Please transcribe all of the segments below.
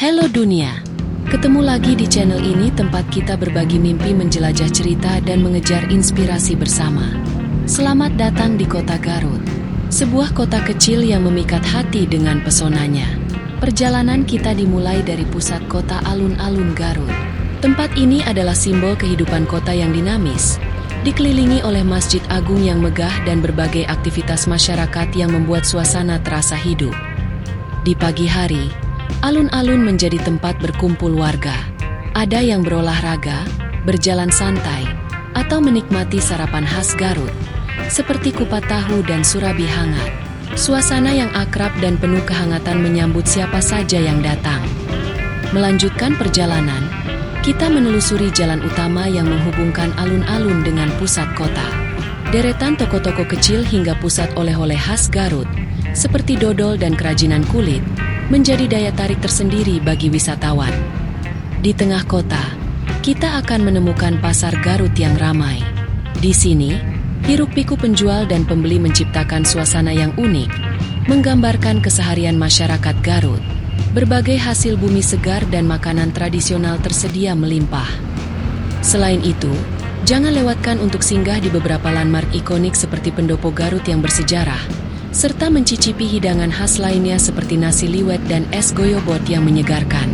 Halo dunia, ketemu lagi di channel ini tempat kita berbagi mimpi, menjelajah cerita dan mengejar inspirasi bersama. Selamat datang di kota Garut, sebuah kota kecil yang memikat hati dengan pesonanya. Perjalanan kita dimulai dari pusat kota alun-alun Garut. Tempat ini adalah simbol kehidupan kota yang dinamis, dikelilingi oleh masjid agung yang megah dan berbagai aktivitas masyarakat yang membuat suasana terasa hidup. Di pagi hari, alun-alun menjadi tempat berkumpul warga. Ada yang berolahraga, berjalan santai, atau menikmati sarapan khas Garut, seperti kupat tahu dan surabi hangat. Suasana yang akrab dan penuh kehangatan menyambut siapa saja yang datang. Melanjutkan perjalanan, kita menelusuri jalan utama yang menghubungkan alun-alun dengan pusat kota. Deretan toko-toko kecil hingga pusat oleh-oleh khas Garut, seperti dodol dan kerajinan kulit, menjadi daya tarik tersendiri bagi wisatawan. Di tengah kota, kita akan menemukan pasar Garut yang ramai. Di sini, hiruk-pikuk penjual dan pembeli menciptakan suasana yang unik, menggambarkan keseharian masyarakat Garut. Berbagai hasil bumi segar dan makanan tradisional tersedia melimpah. Selain itu, jangan lewatkan untuk singgah di beberapa landmark ikonik seperti Pendopo Garut yang bersejarah, serta mencicipi hidangan khas lainnya seperti nasi liwet dan es goyobot yang menyegarkan.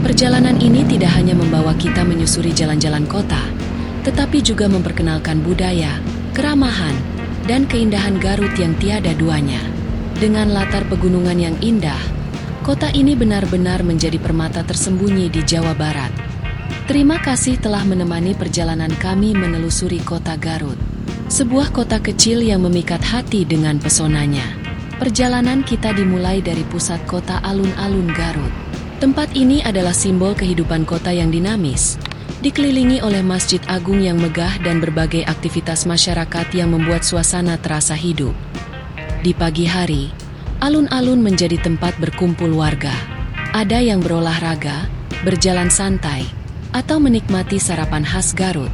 Perjalanan ini tidak hanya membawa kita menyusuri jalan-jalan kota, tetapi juga memperkenalkan budaya, keramahan, dan keindahan Garut yang tiada duanya. Dengan latar pegunungan yang indah, kota ini benar-benar menjadi permata tersembunyi di Jawa Barat. Terima kasih telah menemani perjalanan kami menelusuri kota Garut, sebuah kota kecil yang memikat hati dengan pesonanya. Perjalanan kita dimulai dari pusat kota alun-alun Garut. Tempat ini adalah simbol kehidupan kota yang dinamis, dikelilingi oleh masjid agung yang megah dan berbagai aktivitas masyarakat yang membuat suasana terasa hidup. Di pagi hari, alun-alun menjadi tempat berkumpul warga. Ada yang berolahraga, berjalan santai, atau menikmati sarapan khas Garut,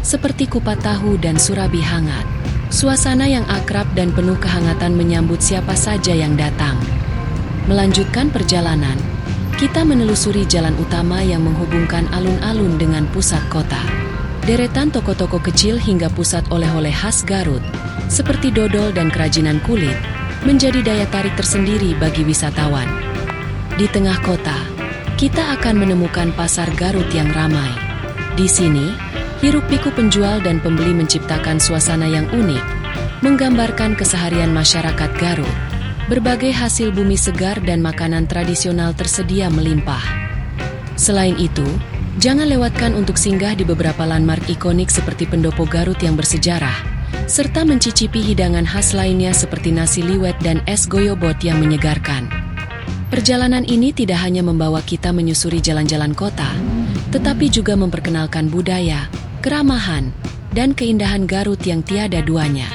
seperti kupat tahu dan surabi hangat. Suasana yang akrab dan penuh kehangatan menyambut siapa saja yang datang. Melanjutkan perjalanan, kita menelusuri jalan utama yang menghubungkan alun-alun dengan pusat kota. Deretan toko-toko kecil hingga pusat oleh-oleh khas Garut, seperti dodol dan kerajinan kulit, menjadi daya tarik tersendiri bagi wisatawan. Di tengah kota, kita akan menemukan pasar Garut yang ramai. Di sini, hiruk-pikuk penjual dan pembeli menciptakan suasana yang unik, menggambarkan keseharian masyarakat Garut. Berbagai hasil bumi segar dan makanan tradisional tersedia melimpah. Selain itu, jangan lewatkan untuk singgah di beberapa landmark ikonik seperti Pendopo Garut yang bersejarah, serta mencicipi hidangan khas lainnya seperti nasi liwet dan es goyobot yang menyegarkan. Perjalanan ini tidak hanya membawa kita menyusuri jalan-jalan kota, tetapi juga memperkenalkan budaya, keramahan, dan keindahan Garut yang tiada duanya.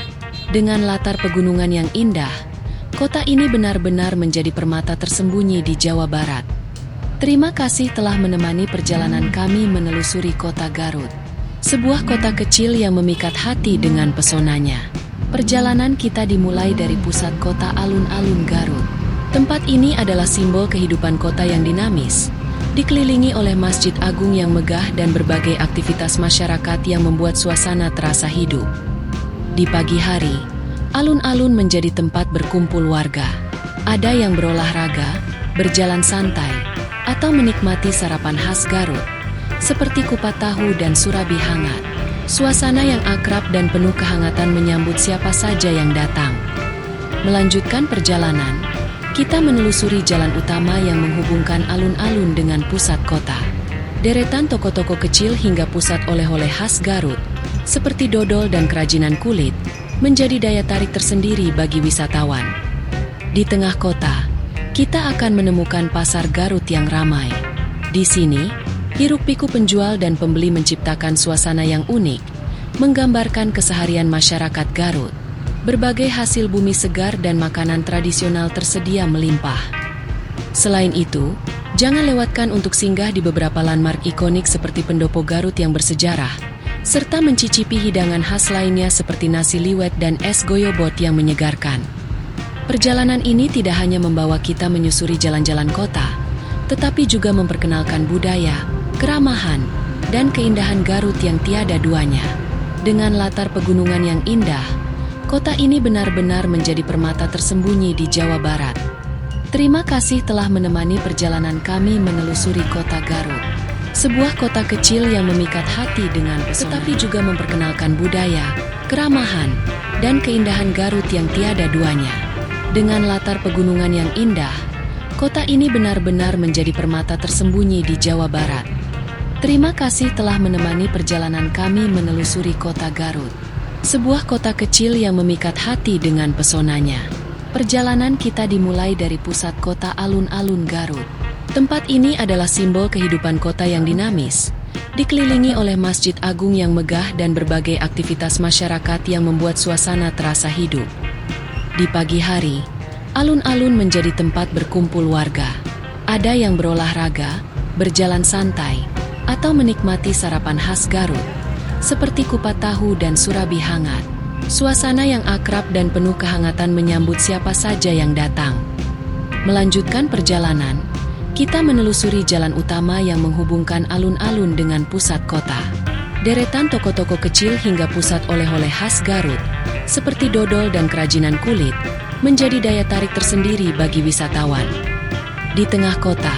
Dengan latar pegunungan yang indah, kota ini benar-benar menjadi permata tersembunyi di Jawa Barat. Terima kasih telah menemani perjalanan kami menelusuri kota Garut, sebuah kota kecil yang memikat hati dengan pesonanya. Perjalanan kita dimulai dari pusat kota alun-alun Garut. Tempat ini adalah simbol kehidupan kota yang dinamis, dikelilingi oleh masjid agung yang megah dan berbagai aktivitas masyarakat yang membuat suasana terasa hidup. Di pagi hari, alun-alun menjadi tempat berkumpul warga. Ada yang berolahraga, berjalan santai, atau menikmati sarapan khas Garut, seperti kupat tahu dan surabi hangat. Suasana yang akrab dan penuh kehangatan menyambut siapa saja yang datang. Melanjutkan perjalanan, kita menelusuri jalan utama yang menghubungkan alun-alun dengan pusat kota. Deretan toko-toko kecil hingga pusat oleh-oleh khas Garut, seperti dodol dan kerajinan kulit, menjadi daya tarik tersendiri bagi wisatawan. Di tengah kota, kita akan menemukan pasar Garut yang ramai. Di sini, hiruk-pikuk penjual dan pembeli menciptakan suasana yang unik, menggambarkan keseharian masyarakat Garut. Berbagai hasil bumi segar dan makanan tradisional tersedia melimpah. Selain itu, jangan lewatkan untuk singgah di beberapa landmark ikonik seperti Pendopo Garut yang bersejarah, serta mencicipi hidangan khas lainnya seperti nasi liwet dan es goyobot yang menyegarkan. Perjalanan ini tidak hanya membawa kita menyusuri jalan-jalan kota, tetapi juga memperkenalkan budaya, keramahan, dan keindahan Garut yang tiada duanya. Dengan latar pegunungan yang indah, kota ini benar-benar menjadi permata tersembunyi di Jawa Barat. Terima kasih telah menemani perjalanan kami menelusuri kota Garut. Sebuah kota kecil yang memikat hati dengan pesona, tetapi juga memperkenalkan budaya, keramahan, dan keindahan Garut yang tiada duanya. Dengan latar pegunungan yang indah, kota ini benar-benar menjadi permata tersembunyi di Jawa Barat. Terima kasih telah menemani perjalanan kami menelusuri kota Garut. Sebuah kota kecil yang memikat hati dengan pesonanya. Perjalanan kita dimulai dari pusat kota alun-alun Garut. Tempat ini adalah simbol kehidupan kota yang dinamis, dikelilingi oleh Masjid Agung yang megah dan berbagai aktivitas masyarakat yang membuat suasana terasa hidup. Di pagi hari, alun-alun menjadi tempat berkumpul warga. Ada yang berolahraga, berjalan santai, atau menikmati sarapan khas Garut, seperti kupat tahu dan surabi hangat. Suasana yang akrab dan penuh kehangatan menyambut siapa saja yang datang. Melanjutkan perjalanan, kita menelusuri jalan utama yang menghubungkan alun-alun dengan pusat kota. Deretan toko-toko kecil hingga pusat oleh-oleh khas Garut, seperti dodol dan kerajinan kulit, menjadi daya tarik tersendiri bagi wisatawan. Di tengah kota,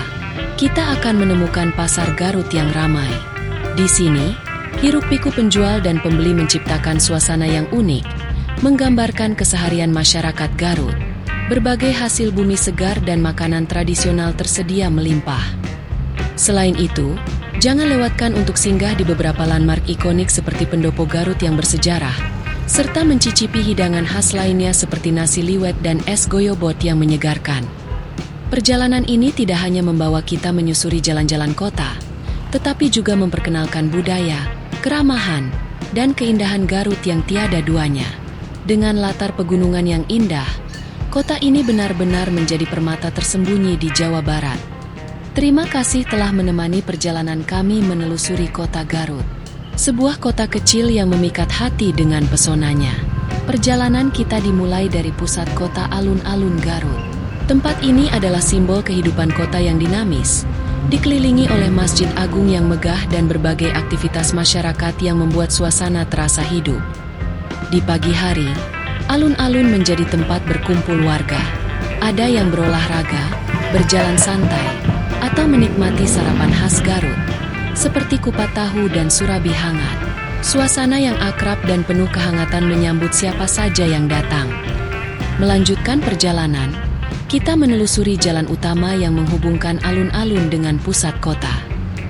kita akan menemukan pasar Garut yang ramai. Di sini, hiruk-pikuk penjual dan pembeli menciptakan suasana yang unik, menggambarkan keseharian masyarakat Garut. Berbagai hasil bumi segar dan makanan tradisional tersedia melimpah. Selain itu, jangan lewatkan untuk singgah di beberapa landmark ikonik seperti Pendopo Garut yang bersejarah, serta mencicipi hidangan khas lainnya seperti nasi liwet dan es goyobot yang menyegarkan. Perjalanan ini tidak hanya membawa kita menyusuri jalan-jalan kota, tetapi juga memperkenalkan budaya, keramahan, dan keindahan Garut yang tiada duanya. Dengan latar pegunungan yang indah, kota ini benar-benar menjadi permata tersembunyi di Jawa Barat. Terima kasih telah menemani perjalanan kami menelusuri kota Garut. Sebuah kota kecil yang memikat hati dengan pesonanya. Perjalanan kita dimulai dari pusat kota alun-alun Garut. Tempat ini adalah simbol kehidupan kota yang dinamis, dikelilingi oleh Masjid Agung yang megah dan berbagai aktivitas masyarakat yang membuat suasana terasa hidup. Di pagi hari, alun-alun menjadi tempat berkumpul warga. Ada yang berolahraga, berjalan santai, atau menikmati sarapan khas Garut, seperti kupat tahu dan surabi hangat. Suasana yang akrab dan penuh kehangatan menyambut siapa saja yang datang. Melanjutkan perjalanan, kita menelusuri jalan utama yang menghubungkan alun-alun dengan pusat kota.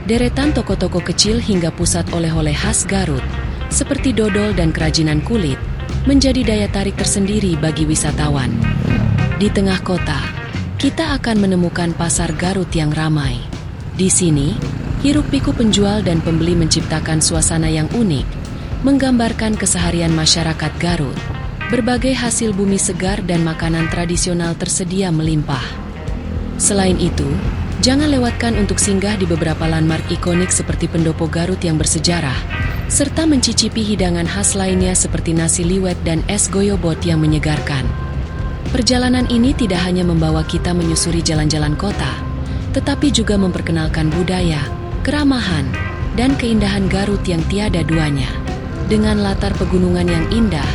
Deretan toko-toko kecil hingga pusat oleh-oleh khas Garut, seperti dodol dan kerajinan kulit, menjadi daya tarik tersendiri bagi wisatawan. Di tengah kota, kita akan menemukan pasar Garut yang ramai. Di sini, hiruk-pikuk penjual dan pembeli menciptakan suasana yang unik, menggambarkan keseharian masyarakat Garut. Berbagai hasil bumi segar dan makanan tradisional tersedia melimpah. Selain itu, jangan lewatkan untuk singgah di beberapa landmark ikonik seperti Pendopo Garut yang bersejarah, serta mencicipi hidangan khas lainnya seperti nasi liwet dan es goyobot yang menyegarkan. Perjalanan ini tidak hanya membawa kita menyusuri jalan-jalan kota, tetapi juga memperkenalkan budaya, keramahan, dan keindahan Garut yang tiada duanya. Dengan latar pegunungan yang indah,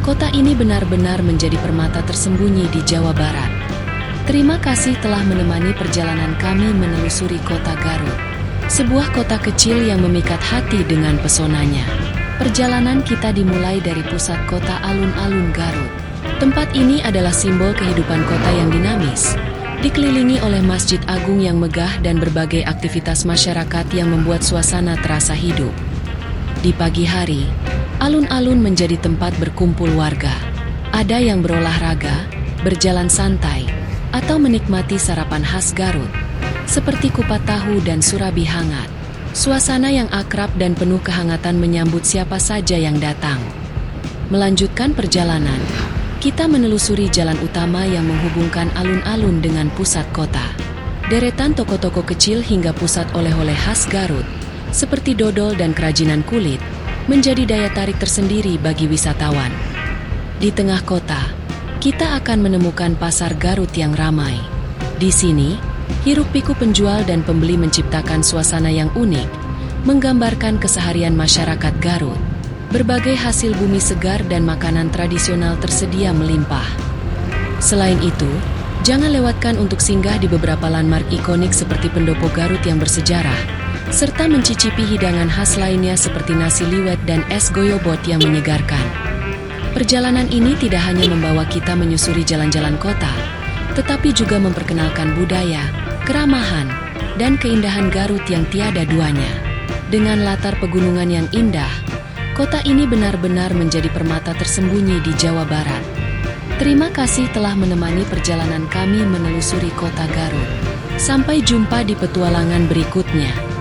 kota ini benar-benar menjadi permata tersembunyi di Jawa Barat. Terima kasih telah menemani perjalanan kami menelusuri kota Garut. Sebuah kota kecil yang memikat hati dengan pesonanya. Perjalanan kita dimulai dari pusat kota alun-alun Garut. Tempat ini adalah simbol kehidupan kota yang dinamis, dikelilingi oleh Masjid Agung yang megah dan berbagai aktivitas masyarakat yang membuat suasana terasa hidup. Di pagi hari, alun-alun menjadi tempat berkumpul warga. Ada yang berolahraga, berjalan santai, atau menikmati sarapan khas Garut, seperti kupat tahu dan surabi hangat. Suasana yang akrab dan penuh kehangatan menyambut siapa saja yang datang. Melanjutkan perjalanan, kita menelusuri jalan utama yang menghubungkan alun-alun dengan pusat kota. Deretan toko-toko kecil hingga pusat oleh-oleh khas Garut, seperti dodol dan kerajinan kulit, menjadi daya tarik tersendiri bagi wisatawan. Di tengah kota, kita akan menemukan pasar Garut yang ramai. Di sini, Hiruk-pikuk penjual dan pembeli menciptakan suasana yang unik, menggambarkan keseharian masyarakat Garut. Berbagai hasil bumi segar dan makanan tradisional tersedia melimpah. Selain itu, jangan lewatkan untuk singgah di beberapa landmark ikonik seperti Pendopo Garut yang bersejarah, serta mencicipi hidangan khas lainnya seperti nasi liwet dan es goyobot yang menyegarkan. Perjalanan ini tidak hanya membawa kita menyusuri jalan-jalan kota, tetapi juga memperkenalkan budaya, keramahan, dan keindahan Garut yang tiada duanya. Dengan latar pegunungan yang indah, kota ini benar-benar menjadi permata tersembunyi di Jawa Barat. Terima kasih telah menemani perjalanan kami menelusuri kota Garut. Sampai jumpa di petualangan berikutnya.